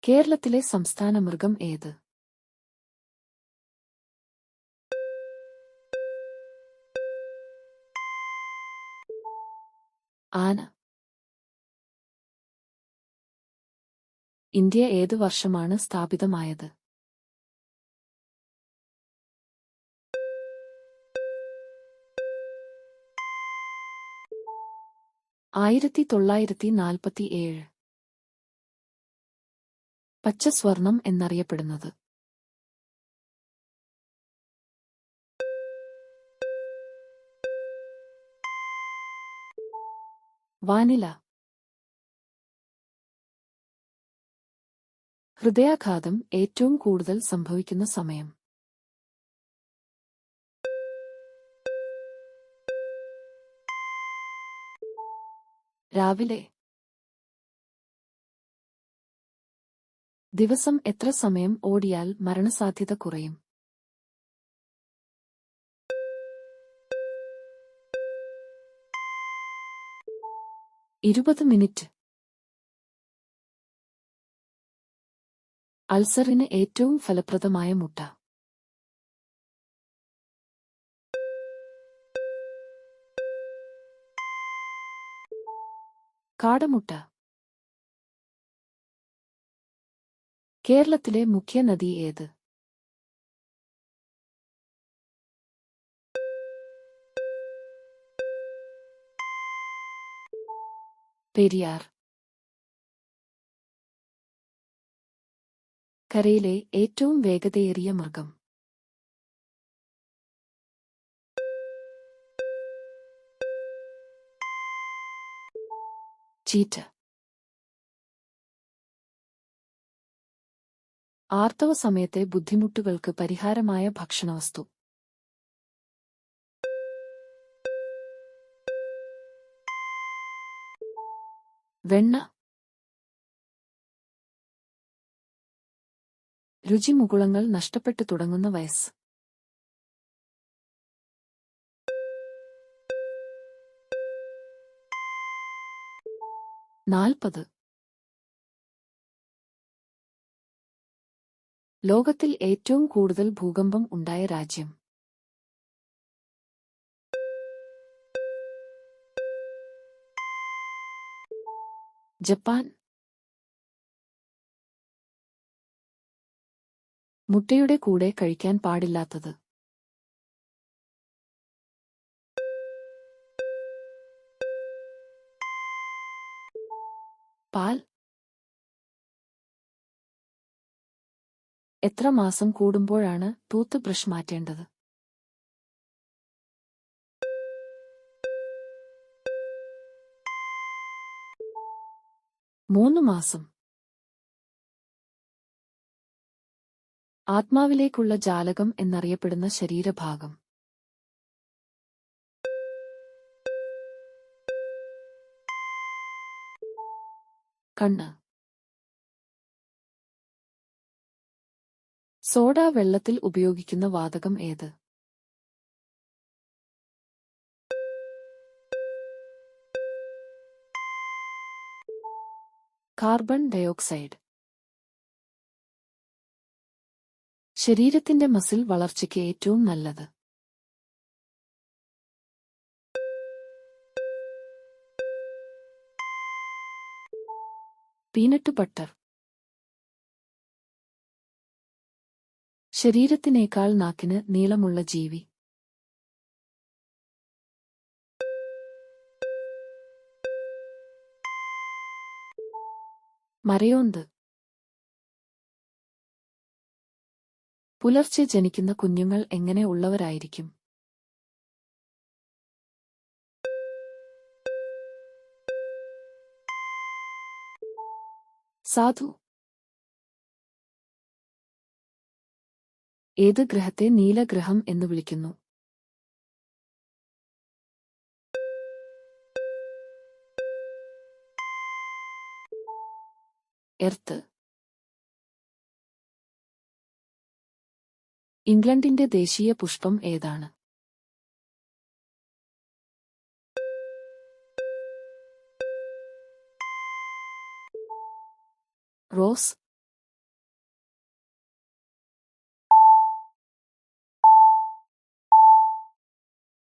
കേരളത്തിലെ സംസ്ഥാന മൃഗം ഏത്? ആന. ഇന്ത്യ ഏതു വർഷമാണ് സ്ഥാപിതമായത്? 1947. പച്ചസ്വർണം എന്നറിയപ്പെടുന്നത്? വാനില. ഹൃദയാഘാതം ഏറ്റവും കൂടുതൽ സംഭവിക്കുന്ന സമയം? രാവിലെ. ദിവസം എത്ര സമയം ഓടിയാൽ മരണസാധ്യത കുറയും? 20 മിനിറ്റ്. അൾസറിന് ഏറ്റവും ഫലപ്രദമായ മുട്ട? കാടമുട്ട. കേരളത്തിലെ മുഖ്യ നദി ഏത്? പെരിയാർ. കരയിലെ ഏറ്റവും വേഗതയേറിയ മൃഗം? ചീറ്റ. ആർത്തവ സമയത്തെ ബുദ്ധിമുട്ടുകൾക്ക് പരിഹാരമായ ഭക്ഷണവസ്തു? വെണ്ണ. രുചിമുകുളങ്ങൾ നഷ്ടപ്പെട്ടു തുടങ്ങുന്ന വയസ്സ്? നാൽപ്പത്. ലോകത്തിൽ ഏറ്റവും കൂടുതൽ ഭൂകമ്പം ഉണ്ടായ രാജ്യം? ജപ്പാൻ. മുട്ടയുടെ കൂടെ കഴിക്കാൻ പാടില്ലാത്തത്? പാൽ. എത്ര മാസം കൂടുമ്പോഴാണ് ടൂത്ത് ബ്രഷ് മാറ്റേണ്ടത്? മൂന്ന് മാസം. ആത്മാവിലേക്കുള്ള ജാലകം എന്നറിയപ്പെടുന്ന ശരീരഭാഗം? കണ്ണ്. സോഡ വെള്ളത്തിൽ ഉപയോഗിക്കുന്ന വാതകം ഏത്? Carbon dioxide. ശരീരത്തിന്റെ മസിൽ വളർച്ചയ്ക്ക് ഏറ്റവും നല്ലത്? Peanut butter. ശരീരത്തിനേക്കാൾ നാക്കിന് നീളമുള്ള ജീവി? മരയോന്ത്. പുലർച്ചെ ജനിക്കുന്ന കുഞ്ഞുങ്ങൾ എങ്ങനെ ഉള്ളവരായിരിക്കും? സാധു. ഏത് ഗ്രഹത്തെ നീലഗ്രഹം എന്ന് വിളിക്കുന്നു? എർത്ത്. ഇംഗ്ലണ്ടിന്റെ ദേശീയ പുഷ്പം ഏതാണ്? റോസ്.